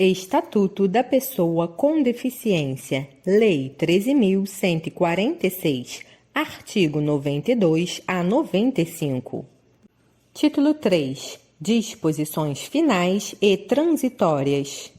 Estatuto da Pessoa com Deficiência, Lei 13.146, artigo 92 a 95. Título 3. Disposições finais e transitórias.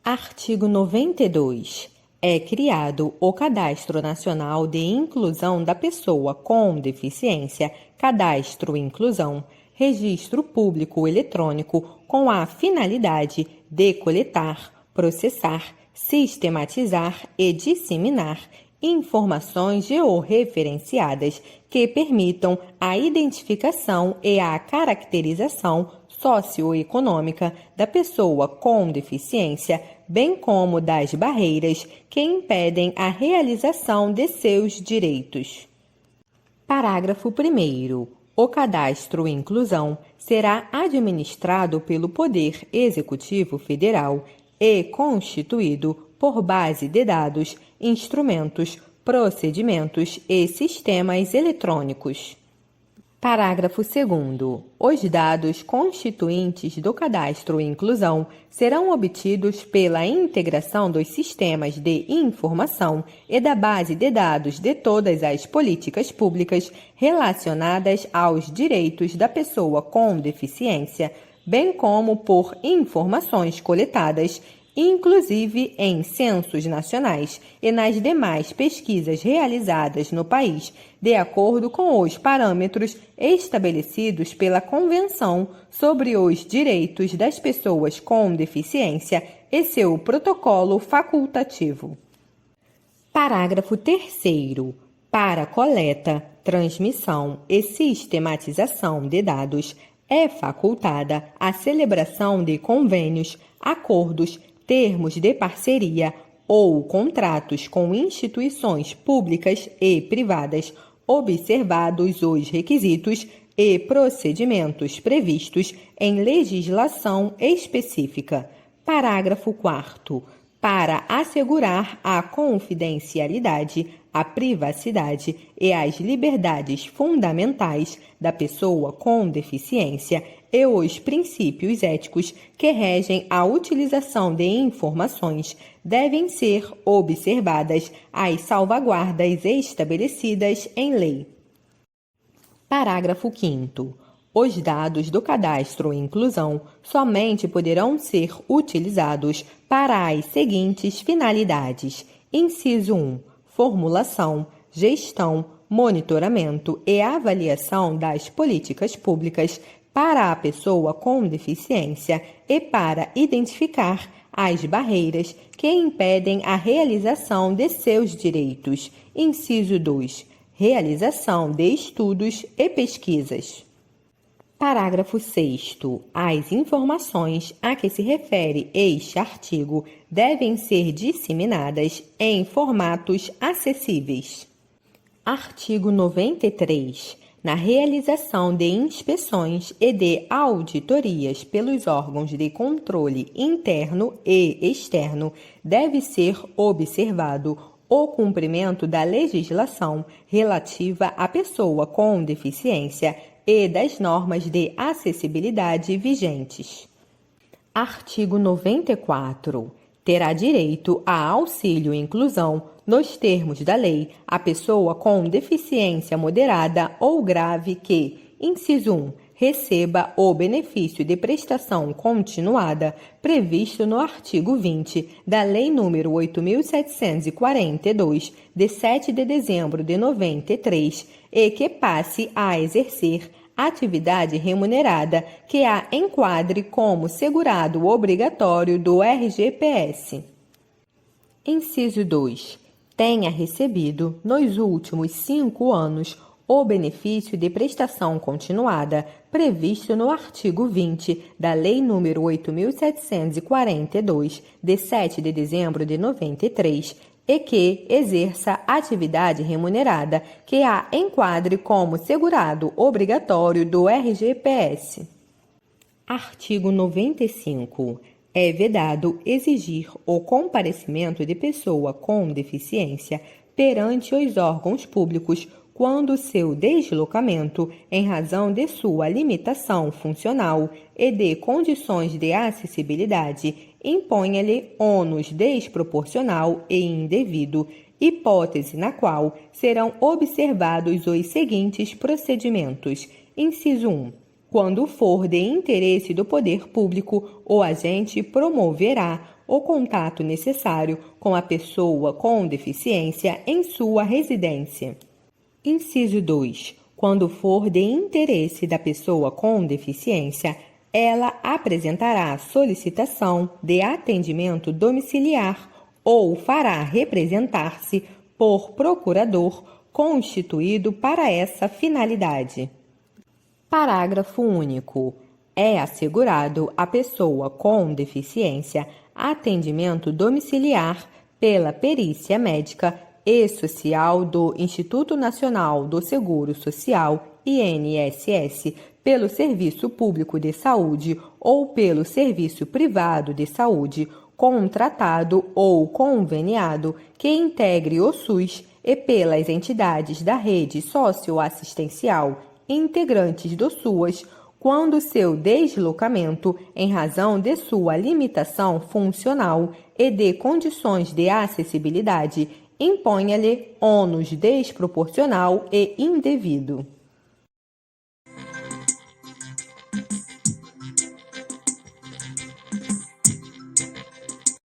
Artigo 92. É criado o Cadastro Nacional de Inclusão da Pessoa com Deficiência, Cadastro Inclusão, registro público eletrônico com a finalidade de coletar, processar, sistematizar e disseminar informações georreferenciadas que permitam a identificação e a caracterização socioeconômica da pessoa com deficiência, bem como das barreiras que impedem a realização de seus direitos. Parágrafo 1º. O Cadastro Inclusão será administrado pelo Poder Executivo Federal e constituído por base de dados, instrumentos, procedimentos e sistemas eletrônicos. Parágrafo 2º. Os dados constituintes do Cadastro Inclusão serão obtidos pela integração dos sistemas de informação e da base de dados de todas as políticas públicas relacionadas aos direitos da pessoa com deficiência, bem como por informações coletadas, inclusive em censos nacionais e nas demais pesquisas realizadas no país, de acordo com os parâmetros estabelecidos pela Convenção sobre os Direitos das Pessoas com Deficiência e seu protocolo facultativo. Parágrafo 3º. Para coleta, transmissão e sistematização de dados, é facultada a celebração de convênios, acordos, termos de parceria ou contratos com instituições públicas e privadas, observados os requisitos e procedimentos previstos em legislação específica. Parágrafo 4º. Para assegurar a confidencialidade, a privacidade e as liberdades fundamentais da pessoa com deficiência e os princípios éticos que regem a utilização de informações, devem ser observadas as salvaguardas estabelecidas em lei. Parágrafo 5º. Os dados do Cadastro Inclusão somente poderão ser utilizados para as seguintes finalidades: inciso 1. Formulação, gestão, monitoramento e avaliação das políticas públicas para a pessoa com deficiência e para identificar as barreiras que impedem a realização de seus direitos. Inciso 2. Realização de estudos e pesquisas. Parágrafo 6º. As informações a que se refere este artigo devem ser disseminadas em formatos acessíveis. Artigo 93. Na realização de inspeções e de auditorias pelos órgãos de controle interno e externo, deve ser observado o cumprimento da legislação relativa à pessoa com deficiência e das normas de acessibilidade vigentes. Artigo 94. Terá direito a auxílio e inclusão, nos termos da lei, a pessoa com deficiência moderada ou grave que, inciso 1, receba o benefício de prestação continuada previsto no artigo 20 da Lei nº 8.742, de 7 de dezembro de 93, e que passe a exercer atividade remunerada que a enquadre como segurado obrigatório do RGPS. Inciso 2. Tenha recebido, nos últimos 5 anos, o benefício de prestação continuada previsto no artigo 20 da Lei nº 8.742, de 7 de dezembro de 93, e que exerça atividade remunerada que a enquadre como segurado obrigatório do RGPS. Artigo 95. É vedado exigir o comparecimento de pessoa com deficiência perante os órgãos públicos quando seu deslocamento, em razão de sua limitação funcional e de condições de acessibilidade, imponha-lhe ônus desproporcional e indevido, hipótese na qual serão observados os seguintes procedimentos. Inciso 1. Quando for de interesse do poder público, o agente promoverá o contato necessário com a pessoa com deficiência em sua residência. Inciso 2. Quando for de interesse da pessoa com deficiência, ela apresentará solicitação de atendimento domiciliar ou fará representar-se por procurador constituído para essa finalidade. Parágrafo único. É assegurado à pessoa com deficiência atendimento domiciliar pela perícia médica e social do Instituto Nacional do Seguro Social, INSS, pelo Serviço Público de Saúde ou pelo Serviço Privado de Saúde, contratado ou conveniado que integre o SUS e pelas entidades da rede socioassistencial integrantes do SUAS, quando seu deslocamento, em razão de sua limitação funcional e de condições de acessibilidade, imponha-lhe ônus desproporcional e indevido.